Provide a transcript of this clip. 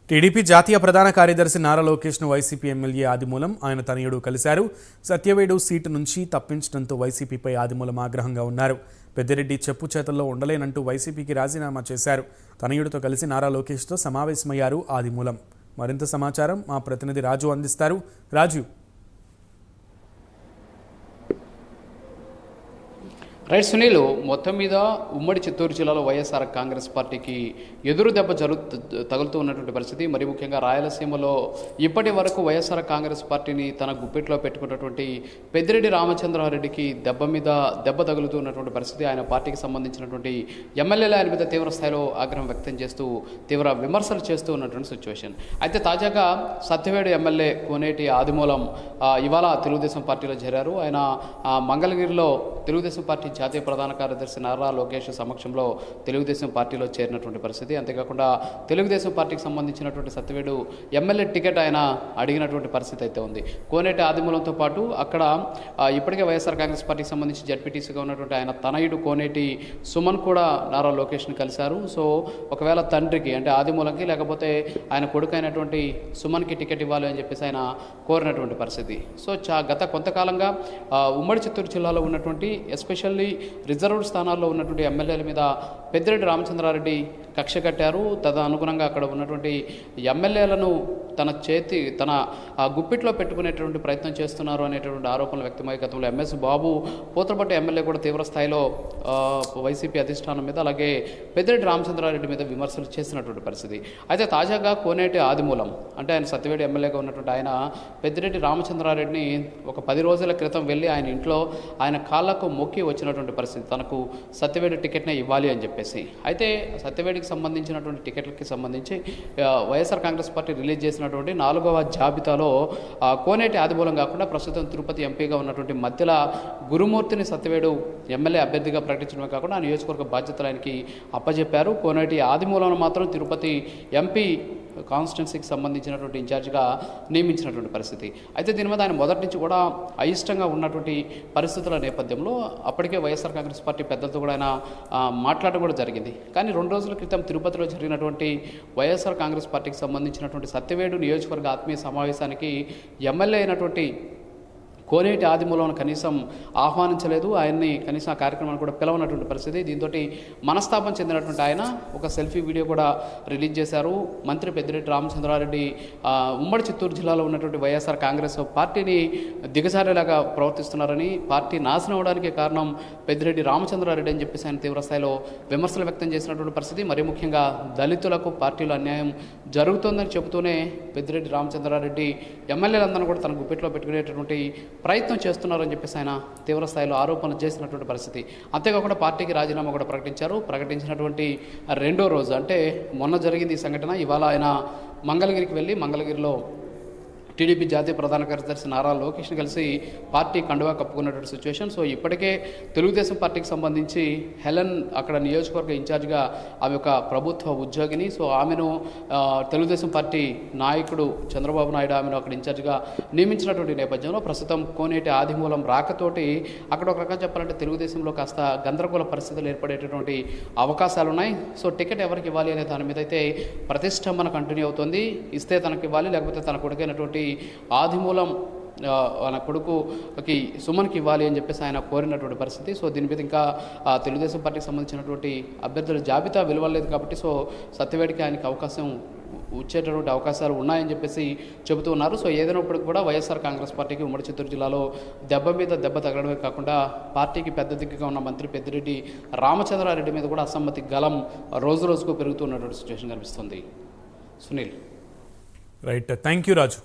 TDP జాతీయ ప్రధాన కార్యదర్శి నారా లోకేష్ను వైసీపీ ఎమ్మెల్యే ఆదిమూలం ఆయన తనయుడు కలిశారు. సత్యవేడు సీటు నుంచి తప్పించడంతో వైసీపీపై ఆదిమూలం ఆగ్రహంగా ఉన్నారు. పెద్దిరెడ్డి చెప్పు చేతల్లో ఉండలేనంటూ వైసీపీకి రాజీనామా చేశారు. తనయుడితో కలిసి నారా లోకేష్తో సమావేశమయ్యారు ఆదిమూలం. మరింత సమాచారం మా ప్రతినిధి రాజు అందిస్తారు. రాజు, రైట్ సునీల్, మొత్తం మీద ఉమ్మడి చిత్తూరు జిల్లాలో వైఎస్ఆర్ కాంగ్రెస్ పార్టీకి ఎదురు దెబ్బ తగులుతూ ఉన్నటువంటి పరిస్థితి. మరి ముఖ్యంగా రాయలసీమలో ఇప్పటి వరకు వైఎస్ఆర్ కాంగ్రెస్ పార్టీని తన గుప్పెట్లో పెట్టుకున్నటువంటి పెద్దిరెడ్డి రామచంద్రారెడ్డికి దెబ్బ తగులుతూ ఉన్నటువంటి పరిస్థితి. ఆయన పార్టీకి సంబంధించినటువంటి ఎమ్మెల్యేలు ఆయన మీద తీవ్ర స్థాయిలో ఆగ్రహం వ్యక్తం చేస్తూ తీవ్ర విమర్శలు చేస్తూ ఉన్నటువంటి సిచ్యువేషన్. అయితే తాజాగా సత్యవేడు ఎమ్మెల్యే కోనేటి ఆదిమూలం ఇవాళ తెలుగుదేశం పార్టీలో చేరారు. ఆయన మంగళగిరిలో తెలుగుదేశం పార్టీ జాతీయ ప్రధాన కార్యదర్శి నారా లోకేష్ సమక్షంలో తెలుగుదేశం పార్టీలో చేరినటువంటి పరిస్థితి. అంతేకాకుండా తెలుగుదేశం పార్టీకి సంబంధించినటువంటి సత్యవేడు ఎమ్మెల్యే టికెట్ ఆయన అడిగినటువంటి పరిస్థితి అయితే ఉంది. కోనేటి ఆదిమూలంతో పాటు అక్కడ ఇప్పటికే వైఎస్ఆర్ కాంగ్రెస్ పార్టీకి సంబంధించి జడ్పీటీసీగా ఉన్నటువంటి ఆయన తనయుడు కోనేటి సుమన్ కూడా నారా లోకేష్ని కలిశారు. సో ఒకవేళ తండ్రికి అంటే ఆదిమూలంకి లేకపోతే ఆయన కొడుకు అయినటువంటి సుమన్కి టికెట్ ఇవ్వాలి అని చెప్పేసి ఆయన కోరినటువంటి పరిస్థితి. సో గత కొంతకాలంగా ఉమ్మడి చిత్తూరు జిల్లాలో ఉన్నటువంటి ఎస్పెషల్లీ రిజర్వ్డ్ స్థానాల్లో ఉన్నటువంటి ఎమ్మెల్యేల మీద పెద్దిరెడ్డి రామచంద్రారెడ్డి కక్ష కట్టారు. తదనుగుణంగా అక్కడ ఉన్నటువంటి ఎమ్మెల్యేలను తన గుప్పిట్లో పెట్టుకునేటువంటి ప్రయత్నం చేస్తున్నారు అనేటువంటి ఆరోపణలు వ్యక్తమయ్యే గతంలో ఎంఎస్ బాబు పూతలపట్టు ఎమ్మెల్యే కూడా తీవ్ర స్థాయిలో వైసీపీ అధిష్టానం మీద అలాగే పెద్దిరెడ్డి రామచంద్రారెడ్డి మీద విమర్శలు చేసినటువంటి పరిస్థితి. అయితే తాజాగా కోనేటి ఆదిమూలం అంటే ఆయన సత్యవేడు ఎమ్మెల్యేగా ఉన్నటువంటి ఆయన పెద్దిరెడ్డి రామచంద్రారెడ్డిని ఒక 10 రోజుల క్రితం వెళ్ళి ఆయన ఇంట్లో ఆయన కాళ్లకు మొక్కి వచ్చినటువంటి పరిస్థితి. తనకు సత్యవేడు టికెట్నే ఇవ్వాలి అని చెప్పేసి. అయితే సత్యవేడికి సంబంధించినటువంటి టికెట్లకి సంబంధించి వైఎస్ఆర్ కాంగ్రెస్ పార్టీ రిలీజ్ చేసినటువంటి 4వ జాబితాలో కోనేటి ఆదిమూలం కాకుండా ప్రస్తుతం తిరుపతి ఎంపీగా ఉన్నటువంటి మధ్యల గురుమూర్తిని సత్యవేడు ఎమ్మెల్యే అభ్యర్థిగా ప్రకటించడమే కాకుండా ఆ నియోజకవర్గ బాధ్యతలు ఆయనకి అప్పచెప్పారు. కోనేటి ఆదిమూలం మాత్రం తిరుపతి ఎంపీ కాన్స్టిట్యున్సీకి సంబంధించినటువంటి ఇన్ఛార్జిగా నియమించినటువంటి పరిస్థితి. అయితే దీని మీద ఆయన మొదటి నుంచి కూడా అయిష్టంగా ఉన్నటువంటి పరిస్థితుల నేపథ్యంలో అప్పటికే వైఎస్ఆర్ కాంగ్రెస్ పార్టీ పెద్దలతో కూడా ఆయన మాట్లాడడం కూడా జరిగింది. కానీ 2 రోజుల క్రితం తిరుపతిలో జరిగినటువంటి వైఎస్ఆర్ కాంగ్రెస్ పార్టీకి సంబంధించినటువంటి సత్యవేడు నియోజకవర్గ ఆత్మీయ సమావేశానికి ఎమ్మెల్యే అయినటువంటి కోనేటి ఆదిమూలం కనీసం ఆహ్వానించలేదు. ఆయన్ని కనీసం ఆ కార్యక్రమాన్ని కూడా పిలవనటువంటి పరిస్థితి. దీంతో మనస్తాపం చెందినటువంటి ఆయన ఒక సెల్ఫీ వీడియో కూడా రిలీజ్ చేశారు. మంత్రి పెద్దిరెడ్డి రామచంద్రారెడ్డి ఉమ్మడి చిత్తూరు జిల్లాలో ఉన్నటువంటి వైఎస్ఆర్ కాంగ్రెస్ పార్టీని దిగజారేలాగా ప్రవర్తిస్తున్నారని, పార్టీ నాశనం అవడానికి కారణం పెద్దిరెడ్డి రామచంద్రారెడ్డి అని చెప్పేసి ఆయన తీవ్రస్థాయిలో విమర్శలు వ్యక్తం చేసినటువంటి పరిస్థితి. మరీ ముఖ్యంగా దళితులకు పార్టీలో అన్యాయం జరుగుతోందని చెబుతూనే పెద్దిరెడ్డి రామచంద్రారెడ్డి ఎమ్మెల్యేలందరూ కూడా తన గుప్పెట్లో పెట్టుకునేటటువంటి ప్రయత్నం చేస్తున్నారని చెప్పేసి ఆయన తీవ్రస్థాయిలో ఆరోపణలు చేసినటువంటి పరిస్థితి. అంతేకాకుండా పార్టీకి రాజీనామా కూడా ప్రకటించారు. ప్రకటించినటువంటి 2వ రోజు అంటే మొన్న జరిగింది ఈ సంఘటన. ఇవాళ ఆయన మంగళగిరికి వెళ్ళి మంగళగిరిలో టీడీపీ జాతీయ ప్రధాన కార్యదర్శి నారా లోకేష్ని కలిసి పార్టీ కండువా కప్పుకున్నటువంటి సిచ్యువేషన్. సో ఇప్పటికే తెలుగుదేశం పార్టీకి సంబంధించి హెలెన్ అక్కడ నియోజకవర్గ ఇన్ఛార్జిగా ఆమె ఒక ప్రభుత్వ ఉద్యోగిని. సో ఆమెను తెలుగుదేశం పార్టీ నాయకుడు చంద్రబాబు నాయుడు ఆమెను అక్కడ ఇన్ఛార్జిగా నియమించినటువంటి నేపథ్యంలో ప్రస్తుతం కోనేటి ఆదిమూలం రాకతోటి అక్కడ ఒక రకంగా చెప్పాలంటే తెలుగుదేశంలో కాస్త గందరగోళ పరిస్థితులు ఏర్పడేటటువంటి అవకాశాలు ఉన్నాయి. సో టికెట్ ఎవరికి ఇవ్వాలి అనే దాని మీద అయితే ప్రతిష్టంభన కంటిన్యూ అవుతుంది. ఇస్తే తనకి ఇవ్వాలి, లేకపోతే తన కొడుకైనటువంటి ఆదిమూలం ఆయన కొడుకుకి సుమన్కి ఇవ్వాలి అని చెప్పేసి ఆయన కోరినటువంటి పరిస్థితి. సో దీని మీద ఇంకా తెలుగుదేశం పార్టీకి సంబంధించినటువంటి అభ్యర్థుల జాబితా వెలువడలేదు కాబట్టి సో సత్యవేడికి ఆయనకి అవకాశం వచ్చేటటువంటి అవకాశాలు ఉన్నాయని చెప్పేసి చెబుతూ ఉన్నారు. సో ఏదైనప్పటికీ కూడా వైఎస్ఆర్ కాంగ్రెస్ పార్టీకి ఉమ్మడి చిత్తూరు జిల్లాలో దెబ్బ మీద దెబ్బ తగలడమే కాకుండా పార్టీకి పెద్ద దిక్కుగా ఉన్న మంత్రి పెద్దిరెడ్డి రామచంద్రారెడ్డి మీద కూడా అసమ్మతి గలం రోజు రోజుకు పెరుగుతున్నటువంటి సిచ్యువేషన్ కనిపిస్తుంది. Sunil, right, thank you Raju.